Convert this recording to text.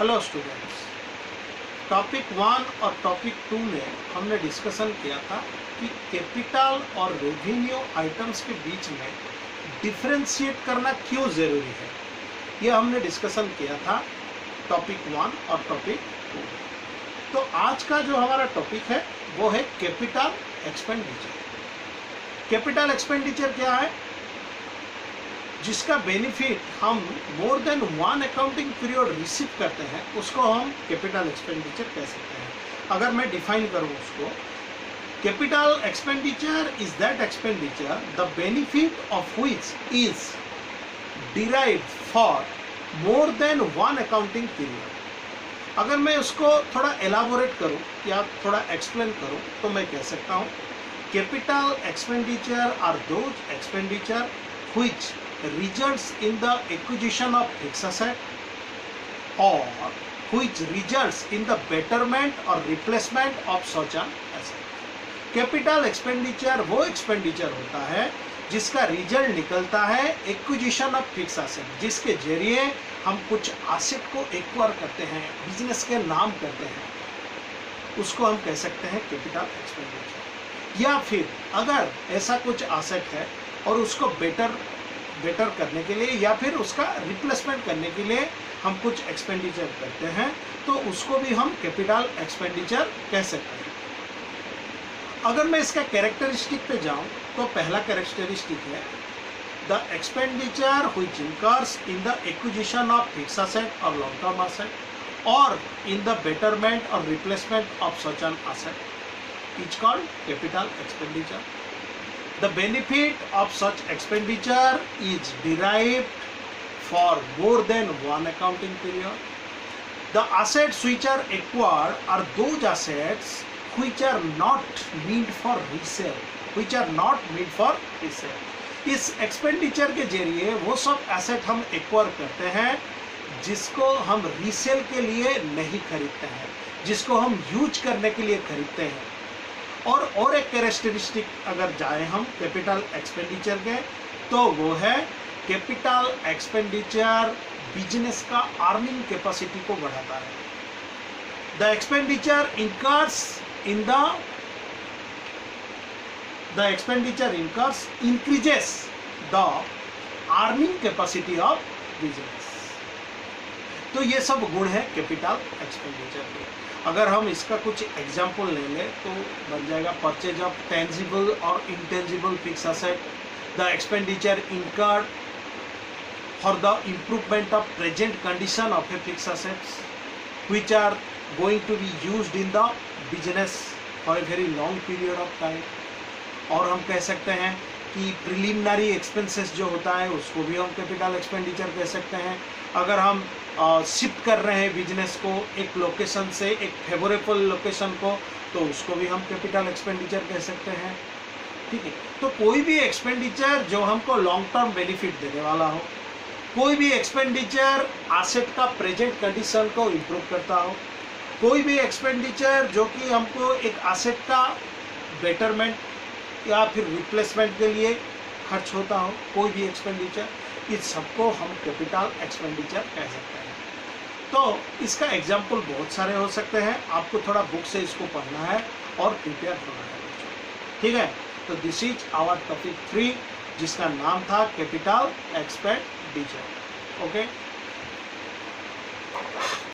Hello students, topic 1 और topic 2 में हमने डिस्कशन किया था कि कैपिटल और रेवेन्यू आइटम्स के बीच में डिफरेंशिएट करना क्यों ज़रूरी है। यह हमने डिस्कशन किया था टॉपिक 1 और टॉपिक 2। तो आज का जो हमारा टॉपिक है वो है कैपिटल एक्सपेंडिचर। कैपिटल एक्सपेंडिचर क्या है? जिसका बेनिफिट हम more than one accounting period receive करते हैं उसको हम कैपिटल एक्सपेंडिचर कह सकते हैं। अगर मैं डिफाइन करूं उसको, capital expenditure is that expenditure the benefit of which is derived for more than one accounting period. अगर मैं उसको थोड़ा एलाबोरेट करूं या थोड़ा एक्सप्लेन करूं तो मैं कह सकता हूं capital expenditure are those expenditure which results in the acquisition of fixed asset or which results in the betterment or replacement of such an asset. Capital expenditure वो एक्सपेंडिचर होता है जिसका रिजल्ट निकलता है एक्विजिशन ऑफ फिक्स एसेट, जिसके जरिए हम कुछ एसेट को एक्वायर करते हैं, बिजनेस के नाम करते हैं, उसको हम कह सकते हैं कैपिटल एक्सपेंडिचर। या फिर अगर ऐसा कुछ एसेट है और उसको बेटर करने के लिए या फिर उसका रिप्लेसमेंट करने के लिए हम कुछ एक्सपेंडिचर करते हैं तो उसको भी हम कैपिटल एक्सपेंडिचर कह सकते हैं। अगर मैं इसका कैरेक्टरिस्टिक पे जाऊं तो पहला कैरेक्टरिस्टिक है the expenditure which incurs in the acquisition of fix asset और लॉन्ग टर्म एसेट और इन द बेटरमेंट और replacement of such an asset is called capital expenditure. The benefit of such expenditure is derived for more than one accounting period. The assets which are acquired are those assets which are not meant for resale, which are not meant for resale. इस expenditure के जरिए वो सब asset हम acquire करते हैं जिसको हम रीसेल के लिए नहीं खरीदते हैं, जिसको हम यूज करने के लिए खरीदते हैं। और एक कैरेक्टरिस्टिक अगर जाए हम कैपिटल एक्सपेंडिचर के तो वो है कैपिटल एक्सपेंडिचर बिजनेस का अर्निंग कैपेसिटी को बढ़ाता है। The expenditure increases the earning capacity of business. तो ये सब गुण है कैपिटल एक्सपेंडिचर के। अगर हम इसका कुछ एग्जाम्पल ले लें तो बन जाएगा परचेज ऑफ टेंजिबल और intangible fix asset, the expenditure incurred for the improvement of present condition of a fix assets which are going to be used in the business for a very long period of time. और हम कह सकते हैं कि preliminary expenses जो होता है उसको भी हम कैपिटल एक्सपेंडिचर कह सकते हैं। अगर हम शिफ्ट कर रहे हैं बिजनेस को एक लोकेशन से एक फेवरेबल लोकेशन को तो उसको भी हम कैपिटल एक्सपेंडिचर कह सकते हैं। ठीक है, तो कोई भी एक्सपेंडिचर जो हमको लॉन्ग टर्म बेनिफिट देने वाला हो, कोई भी एक्सपेंडिचर एसेट का प्रेजेंट कंडीशन को इम्प्रूव करता हो, कोई भी एक्सपेंडिचर जो कि हमको एक एसेट का बेटरमेंट या फिर रिप्लेसमेंट के लिए खर्च होता हो, कोई भी एक्सपेंडिचर, इस सबको हम कैपिटल एक्सपेंडिचर कह सकते हैं। तो इसका एग्जाम्पल बहुत सारे हो सकते हैं, आपको थोड़ा बुक से इसको पढ़ना है और प्रिपेयर होना है। ठीक है, तो दिस इज आवर टॉपिक 3 जिसका नाम था कैपिटल एक्सपेंडिचर। ओके।